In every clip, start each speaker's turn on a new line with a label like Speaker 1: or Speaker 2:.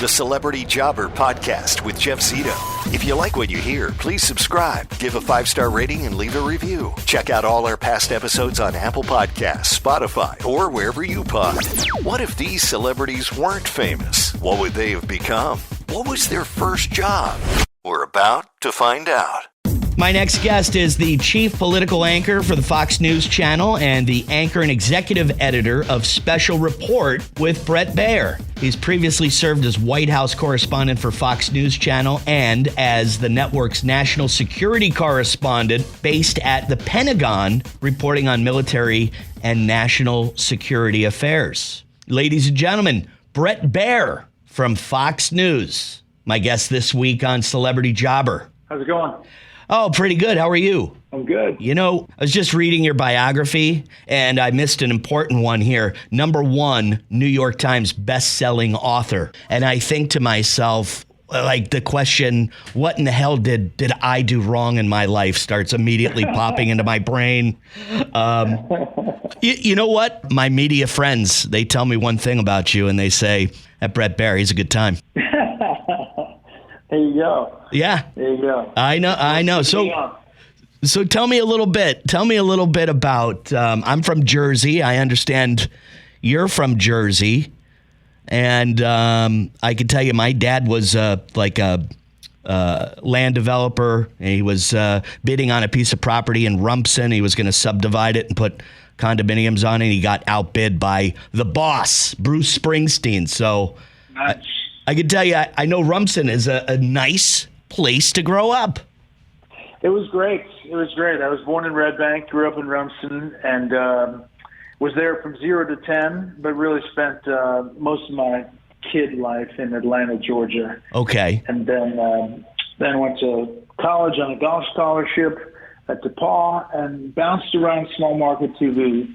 Speaker 1: the Celebrity Jobber Podcast with Jeff Zito. If you like what you hear, please subscribe, give a 5-star rating, and leave a review. Check out all our past episodes on Apple Podcasts, Spotify, or wherever you pod. What if these celebrities weren't famous? What would they have become? What was their first job? We're about to find out.
Speaker 2: My next guest is the chief political anchor for the Fox News Channel and the anchor and executive editor of Special Report with Bret Baier. He's previously served as White House correspondent for Fox News Channel and as the network's national security correspondent based at the Pentagon, reporting on military and national security affairs. Ladies and gentlemen, Bret Baier from Fox News, my guest this week on Celebrity Jobber.
Speaker 3: How's it going?
Speaker 2: Oh, pretty good. How are you?
Speaker 3: I'm good.
Speaker 2: You know, I was just reading your biography, and I missed an important one here. Number 1, New York Times best-selling author. And I think to myself, like, the question, what in the hell did I do wrong in my life, starts immediately popping into my brain. You know what? My media friends, they tell me one thing about you, and they say, that Bret Baier, he's a good time.
Speaker 3: There you go.
Speaker 2: Yeah.
Speaker 3: There you go.
Speaker 2: I know. So tell me a little bit. Tell me a little bit about, I'm from Jersey. I understand you're from Jersey. And I can tell you my dad was like a land developer. He was bidding on a piece of property in Rumson. He was going to subdivide it and put condominiums on it. He got outbid by the boss, Bruce Springsteen. So I can tell you, I know Rumson is a nice place to grow up.
Speaker 3: It was great. I was born in Red Bank, grew up in Rumson, and was there from 0 to 10, but really spent most of my kid life in Atlanta, Georgia.
Speaker 2: Okay.
Speaker 3: And then went to college on a golf scholarship at DePaul and bounced around small market TV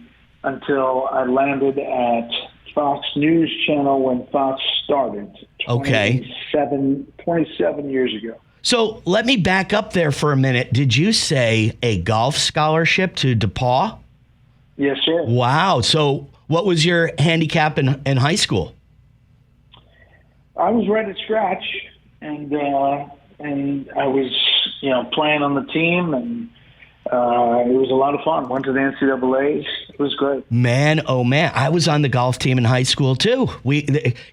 Speaker 3: until I landed at Fox News Channel when Fox started 27 years ago.
Speaker 2: So let me back up there for a minute. Did you say a golf scholarship to DePaul?
Speaker 3: Yes, sir.
Speaker 2: Wow. So what was your handicap in high school?
Speaker 3: I was right at scratch, and I was, playing on the team, and it was a lot of fun. Went to the NCAAs. It was great. Man, oh man,
Speaker 2: I was on the golf team in high school too.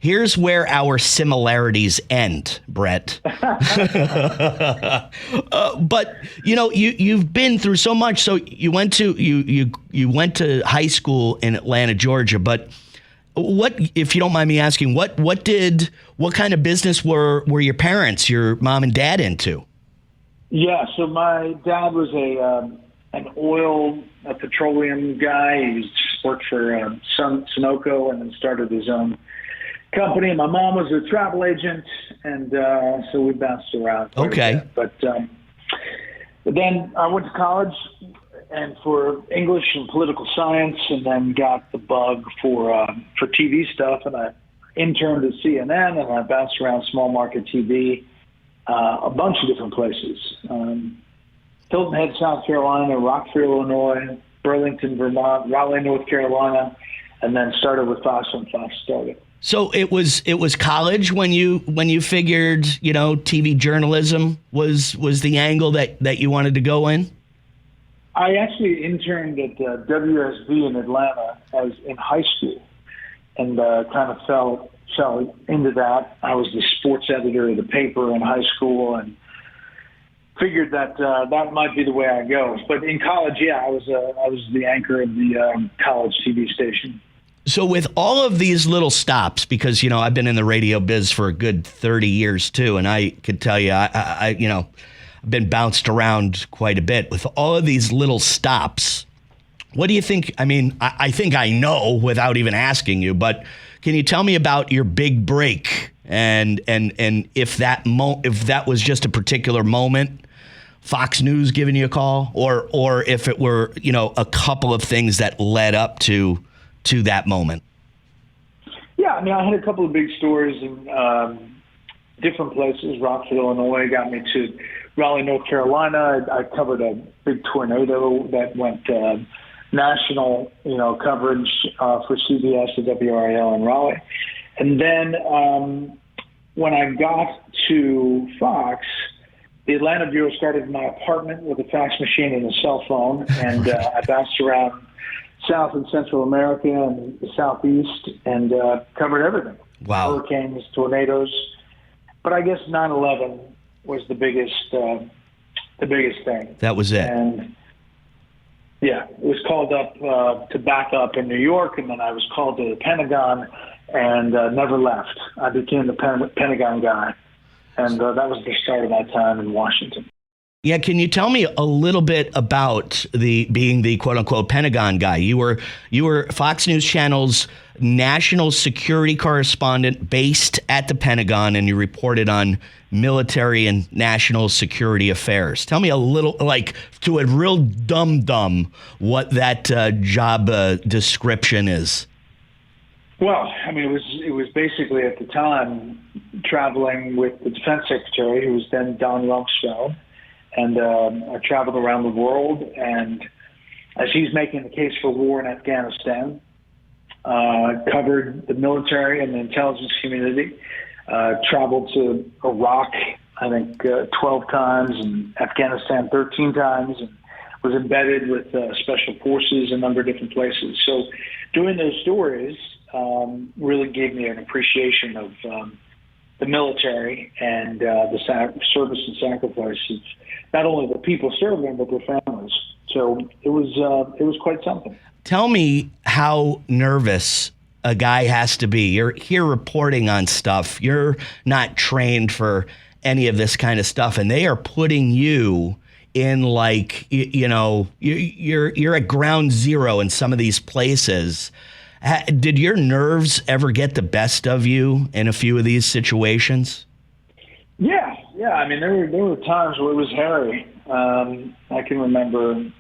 Speaker 2: Here's where our similarities end, Bret. But you've been through so much. So you went to high school in Atlanta, Georgia. But what, if you don't mind me asking, what kind of business were your parents, your mom and dad, into?
Speaker 3: Yeah, so my dad was a petroleum guy. He worked for Sunoco and then started his own company. My mom was a travel agent, and so we bounced around.
Speaker 2: Okay.
Speaker 3: But then I went to college and for English and political science, and then got the bug for TV stuff, and I interned at CNN, and I bounced around small market TV. A bunch of different places. Hilton Head, South Carolina, Rockford, Illinois, Burlington, Vermont, Raleigh, North Carolina, and then started with Fox when Fox started.
Speaker 2: So it was college when you figured, TV journalism was the angle that you wanted to go in?
Speaker 3: I actually interned at WSB in Atlanta in high school, and kind of fell into that. I was the sports editor of the paper in high school, and figured that that might be the way I go. But in college, I was the anchor of the college TV station.
Speaker 2: So with all of these little stops, because I've been in the radio biz for a good 30 years too, and I could tell you, I've been bounced around quite a bit. With all of these little stops, what do you think? I mean, I think I know without even asking you, but can you tell me about your big break and if that was just a particular moment, Fox News giving you a call, or if it were a couple of things that led up to that moment?
Speaker 3: Yeah, I mean, I had a couple of big stories in different places. Rockford, Illinois got me to Raleigh, North Carolina. I covered a big tornado that went national, coverage for CBS, the WRAL in Raleigh. And then when I got to Fox, the Atlanta bureau started in my apartment with a fax machine and a cell phone, and I bounced around South and Central America and the Southeast and covered everything.
Speaker 2: Wow.
Speaker 3: Hurricanes, tornadoes. But I guess 9/11 was the biggest thing.
Speaker 2: That was it.
Speaker 3: And yeah, it was called up to back up in New York, and then I was called to the Pentagon and never left. I became the Pentagon guy, and that was the start of my time in Washington.
Speaker 2: Yeah, can you tell me a little bit about being the quote unquote Pentagon guy? You were Fox News Channel's national security correspondent based at the Pentagon, and you reported on military and national security affairs. Tell me a little, like to a real dum-dum, what that job description is.
Speaker 3: Well, I mean, it was basically at the time traveling with the Defense Secretary, who was then Don Rumsfeld. And I traveled around the world, and as he's making the case for war in Afghanistan, covered the military and the intelligence community, traveled to Iraq, I think, 12 times, and Afghanistan 13 times, and was embedded with special forces in a number of different places. So doing those stories really gave me an appreciation of the military and the service and sacrifice of not only the people serving, but their families. So it was quite something.
Speaker 2: Tell me how nervous a guy has to be. You're here reporting on stuff. You're not trained for any of this kind of stuff, and they are putting you in like, you're at ground zero in some of these places. Did your nerves ever get the best of you in a few of these situations?
Speaker 3: Yeah. I mean, there were times where it was hairy. I can remember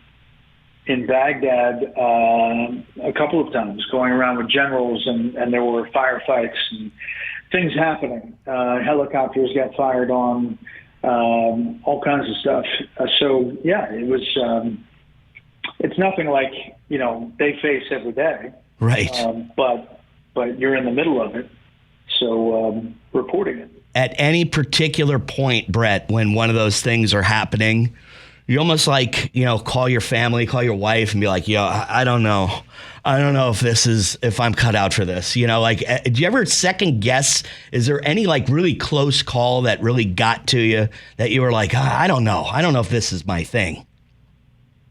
Speaker 3: in Baghdad a couple of times going around with generals, and there were firefights and things happening. Helicopters got fired on, all kinds of stuff. So yeah, it was. It's nothing like they face every day.
Speaker 2: Right.
Speaker 3: But you're in the middle of it, so reporting it.
Speaker 2: At any particular point, Bret, when one of those things are happening, you almost like, call your family, call your wife and be like, I don't know. I don't know if I'm cut out for this. Do you ever second guess? Is there any like really close call that really got to you that you were like, I don't know. I don't know if this is my thing.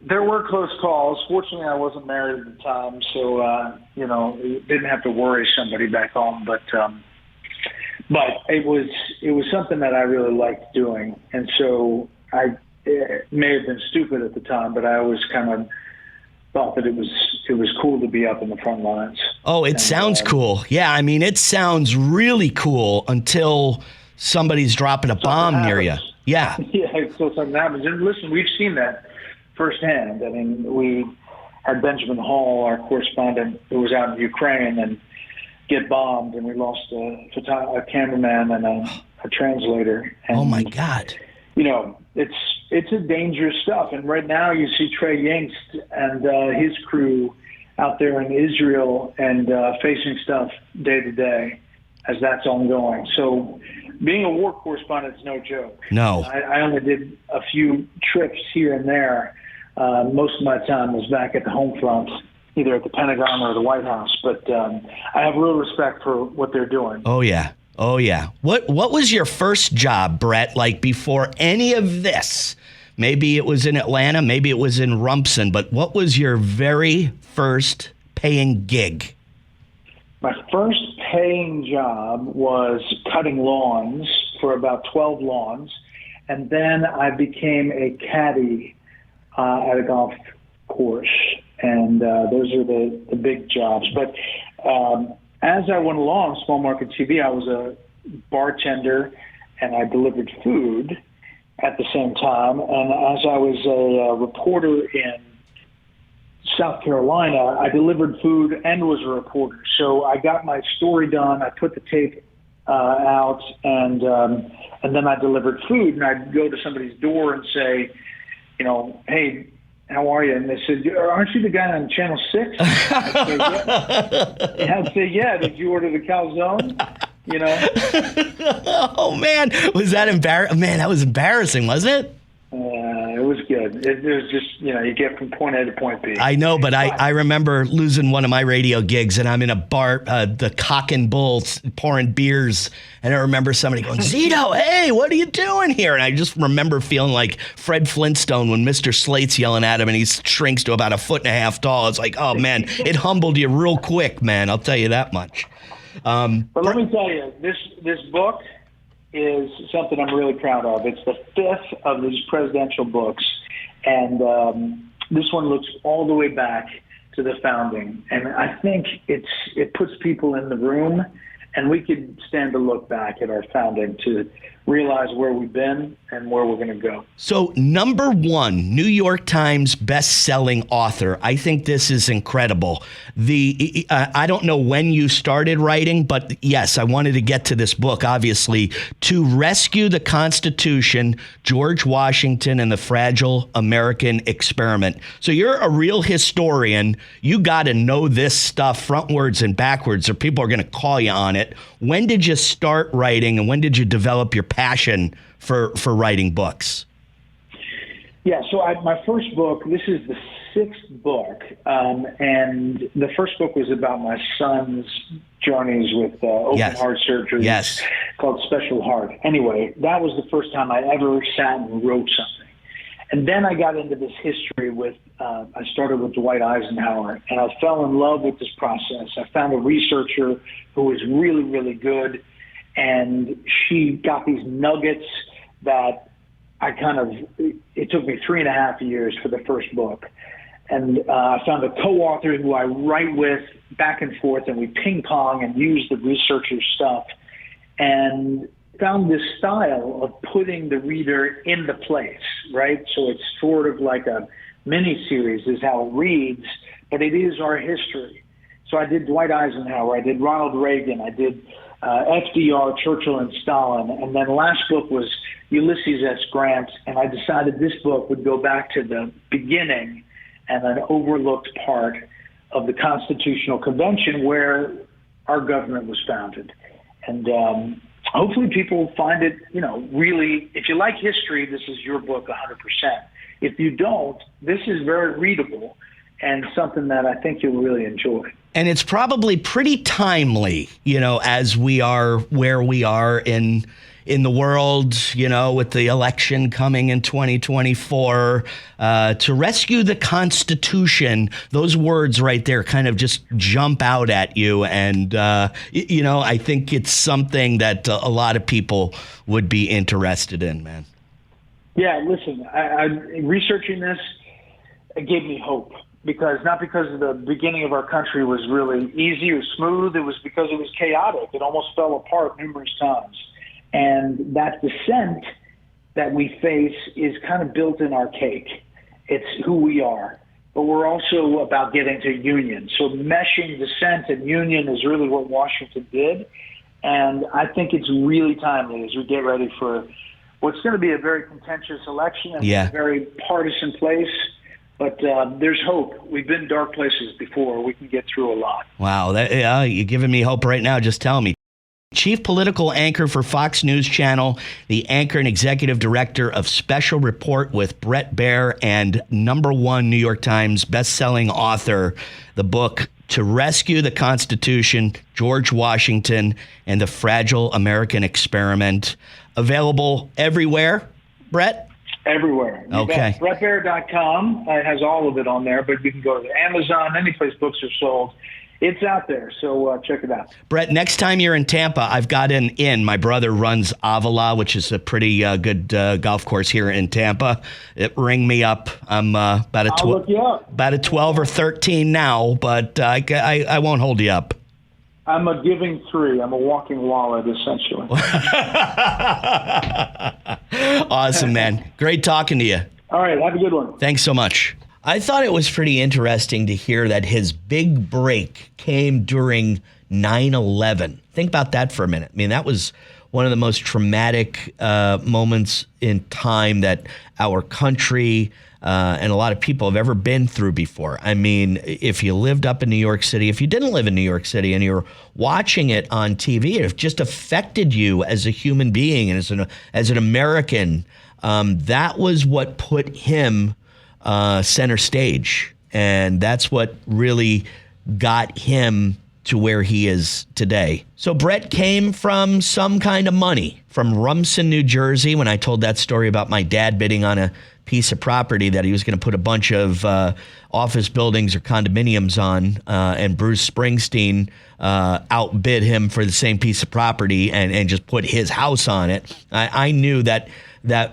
Speaker 3: There were close calls. Fortunately, I wasn't married at the time, so didn't have to worry somebody back home. But it was something that I really liked doing, and so it may have been stupid at the time, but I always kind of thought that it was cool to be up in the front lines.
Speaker 2: Oh, it sounds cool. Yeah, I mean, it sounds really cool until somebody's dropping a bomb near you. Yeah.
Speaker 3: Yeah, until something happens. And listen, we've seen that firsthand. I mean, we had Benjamin Hall, our correspondent, who was out in Ukraine, and get bombed, and we lost a cameraman and a translator. And,
Speaker 2: oh my God!
Speaker 3: It's a dangerous stuff. And right now, you see Trey Yingst and his crew out there in Israel and facing stuff day to day as that's ongoing. So, being a war correspondent is no joke.
Speaker 2: No,
Speaker 3: I only did a few trips here and there. Most of my time was back at the home front, either at the Pentagon or the White House. But I have real respect for what they're doing.
Speaker 2: Oh, yeah. What was your first job, Bret, like before any of this? Maybe it was in Atlanta, maybe it was in Rumson, but what was your very first paying gig?
Speaker 3: My first paying job was cutting lawns for about 12 lawns, and then I became a caddy at a golf course, and those are the big jobs. But as I went along, small market TV, I was a bartender, and I delivered food at the same time. And as I was a reporter in South Carolina, I delivered food and was a reporter. So I got my story done. I put the tape out, and then I delivered food. And I'd go to somebody's door and say, hey, how are you? And they said, aren't you the guy on Channel 6? I'd say, yeah. I'd say, yeah. Did you order the calzone?
Speaker 2: Oh, man. Was that embarrassing? Man, that was embarrassing, wasn't it?
Speaker 3: It was good. It was just, you get from point A to point B.
Speaker 2: I know, but I remember losing one of my radio gigs, and I'm in a bar, the Cock and Bull, pouring beers, and I remember somebody going, Zito, hey, what are you doing here? And I just remember feeling like Fred Flintstone when Mr. Slate's yelling at him, and he shrinks to about 1.5 feet tall. It's like, oh, man, it humbled you real quick, man. I'll tell you that much.
Speaker 3: But let me tell you, this book is something I'm really proud of. It's the 5th of these presidential books, and this one looks all the way back to the founding. And I think it puts people in the room, and we could stand to look back at our founding to realize where we've been and where we're going to go.
Speaker 2: So, #1 New York Times best-selling author. I think this is incredible. I don't know when you started writing, but yes, I wanted to get to this book, obviously. To Rescue the Constitution, George Washington and the Fragile American Experiment. So you're a real historian. You got to know this stuff frontwards and backwards, or people are going to call you on it. When did you start writing, and when did you develop your passion for writing books?
Speaker 3: Yeah, so my first book, this is the 6th book, and the first book was about my son's journeys with open heart surgery.
Speaker 2: Yes.
Speaker 3: Called Special Heart. Anyway, that was the first time I ever sat and wrote something. And then I got into this history with, I started with Dwight Eisenhower, and I fell in love with this process. I found a researcher who was really, really good, and she got these nuggets that it took me 3.5 years for the first book. And I found a co-author who I write with back and forth, and we ping pong and use the researcher's stuff, and found this style of putting the reader in the place, right? So it's sort of like a mini series is how it reads, but it is our history. So I did Dwight Eisenhower, I did Ronald Reagan, I did FDR, Churchill, and Stalin, and then the last book was Ulysses S. Grant, and I decided this book would go back to the beginning and an overlooked part of the Constitutional Convention where our government was founded. And hopefully people find it, really, if you like history, this is your book 100%. If you don't, this is very readable and something that I think you'll really enjoy.
Speaker 2: And it's probably pretty timely, as we are where we are in the world, with the election coming in 2024, to rescue the Constitution. Those words right there kind of just jump out at you. And, I think it's something that a lot of people would be interested in, man.
Speaker 3: Yeah, listen, I researching this, it gave me hope. Not because the beginning of our country was really easy or smooth. It was because it was chaotic. It almost fell apart numerous times. And that dissent that we face is kind of built in our cake. It's who we are. But we're also about getting to union. So meshing dissent and union is really what Washington did. And I think it's really timely as we get ready for what's going to be a very contentious election and a very partisan place. But there's hope. We've been dark places before. We can get through a lot.
Speaker 2: Wow. You're giving me hope right now. Just tell me. Chief political anchor for Fox News Channel, the anchor and executive director of Special Report with Bret Baier, and #1 New York Times bestselling author, the book To Rescue the Constitution, George Washington and the Fragile American Experiment. Available everywhere, Bret?
Speaker 3: Everywhere.
Speaker 2: Okay.
Speaker 3: BretBaier.com has all of it on there, but you can go to Amazon, any place books are sold. It's out there, so check it out.
Speaker 2: Bret, next time you're in Tampa, I've got an inn. My brother runs Avila, which is a pretty good golf course here in Tampa. Ring me up. I'm about a 12 or 13 now, but I won't hold you up.
Speaker 3: I'm a giving 3. I'm a walking wallet, essentially.
Speaker 2: Awesome, man. Great talking to you.
Speaker 3: All right, have a good one.
Speaker 2: Thanks so much. I thought it was pretty interesting to hear that his big break came during 9/11. Think about that for a minute. I mean, that was one of the most traumatic moments in time that our country and a lot of people have ever been through before. I mean, if you lived up in New York City, if you didn't live in New York City and you're watching it on TV, it just affected you as a human being and as an American. That was what put him center stage. And that's what really got him to where he is today. So Bret came from some kind of money from Rumson, New Jersey. When I told that story about my dad bidding on a piece of property that he was going to put a bunch of office buildings or condominiums on, and Bruce Springsteen outbid him for the same piece of property and just put his house on it, I knew that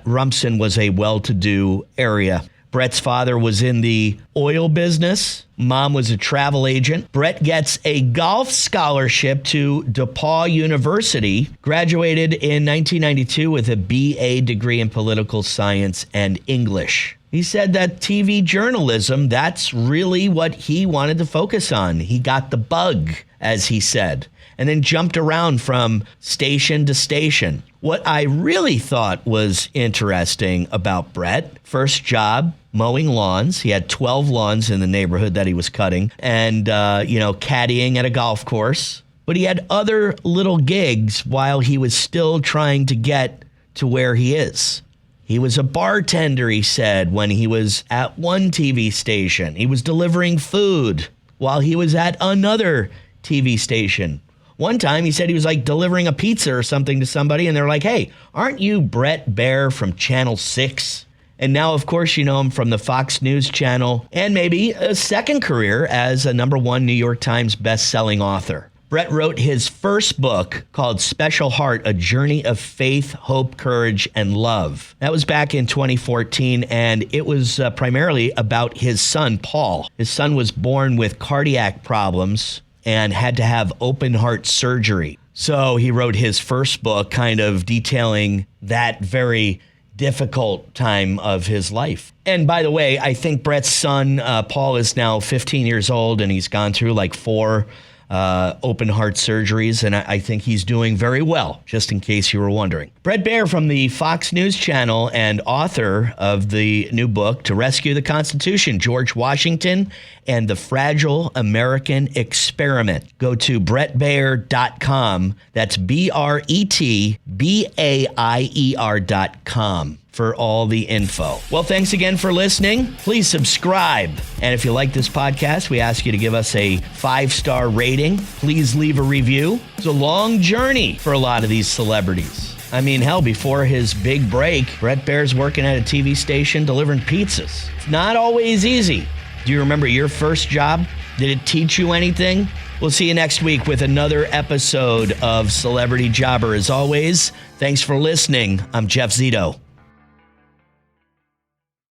Speaker 2: Rumson was a well-to-do area. Bret's father was in the oil business. Mom was a travel agent. Bret gets a golf scholarship to DePaul University, graduated in 1992 with a BA degree in political science and English. He said that TV journalism, that's really what he wanted to focus on. He got the bug, as he said, and then jumped around from station to station. What I really thought was interesting about Bret, first job, mowing lawns. He had 12 lawns in the neighborhood that he was cutting and, caddying at a golf course. But he had other little gigs while he was still trying to get to where he is. He was a bartender, he said, when he was at one TV station. He was delivering food while he was at another TV station. One time he said he was like delivering a pizza or something to somebody, and they're like, "Hey, aren't you Bret Baier from Channel 6? And now, of course, you know him from the Fox News channel and maybe a second career as a #1 New York Times best-selling author. Bret wrote his first book called Special Heart, A Journey of Faith, Hope, Courage, and Love. That was back in 2014, and it was primarily about his son, Paul. His son was born with cardiac problems and had to have open heart surgery. So he wrote his first book kind of detailing that very difficult time of his life. And by the way, I think Bret's son, Paul, is now 15 years old, and he's gone through like 4 open heart surgeries, and I think he's doing very well, just in case you were wondering. Bret Baier from the Fox News channel and author of the new book, To Rescue the Constitution, George Washington and the Fragile American Experiment. Go to BretBaier.com. That's BretBaier.com. for all the info. Well, thanks again for listening. Please subscribe. And if you like this podcast, we ask you to give us a 5-star rating. Please leave a review. It's a long journey for a lot of these celebrities. I mean, hell, before his big break, Bret Baier's working at a TV station delivering pizzas. It's not always easy. Do you remember your first job? Did it teach you anything? We'll see you next week with another episode of Celebrity Jobber. As always, thanks for listening. I'm Jeff Zito.